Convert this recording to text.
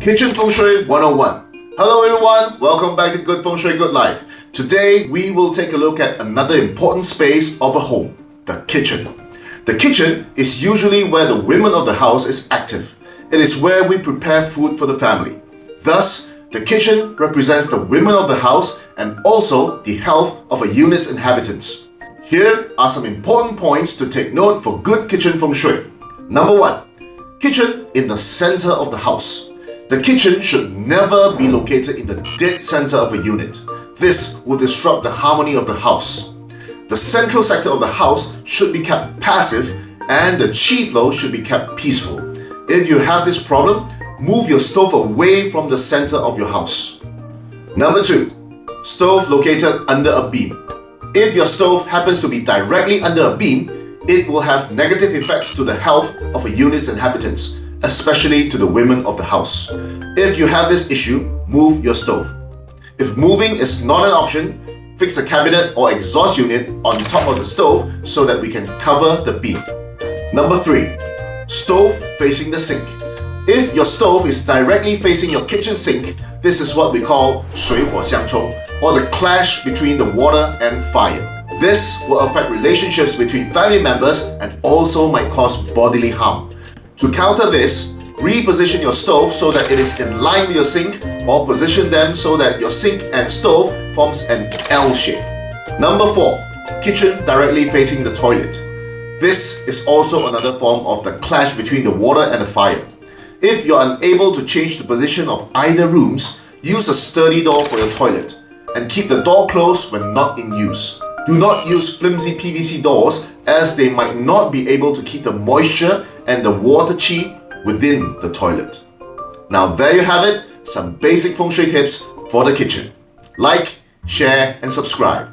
Kitchen Feng Shui 101. Hello everyone, welcome back to Good Feng Shui, Good Life. Today we will take a look at another important space of a home, the kitchen. The kitchen is usually where the women of the house is active. It is where we prepare food for the family. Thus, the kitchen represents the women of the house and also the health of a unit's inhabitants. Here are some important points to take note for good kitchen feng shui. Number 1. Kitchen in the center of the house. The kitchen should never be located in the dead center of a unit. This will disrupt the harmony of the house. The central sector of the house should be kept passive and the qi flow should be kept peaceful. If you have this problem, move your stove away from the center of your house. Number 2. Stove located under a beam. If your stove happens to be directly under a beam, it will have negative effects to the health of a unit's inhabitants, especially to the women of the house. If you have this issue, move your stove. If moving is not an option, fix a cabinet or exhaust unit on top of the stove so that we can cover the beam. Number 3. Stove facing the sink. If your stove is directly facing your kitchen sink, this is what we call 水火相冲, or the clash between the water and fire. This will affect relationships between family members and also might cause bodily harm. To counter this, reposition your stove so that it is in line with your sink or position them so that your sink and stove forms an L shape. Number 4. Kitchen directly facing the toilet. This is also another form of the clash between the water and the fire. If you're unable to change the position of either rooms, use a sturdy door for your toilet and keep the door closed when not in use. Do not use flimsy PVC doors as they might not be able to keep the moisture and the water qi within the toilet. Now there you have it, some basic feng shui tips for the kitchen. Like, share and subscribe.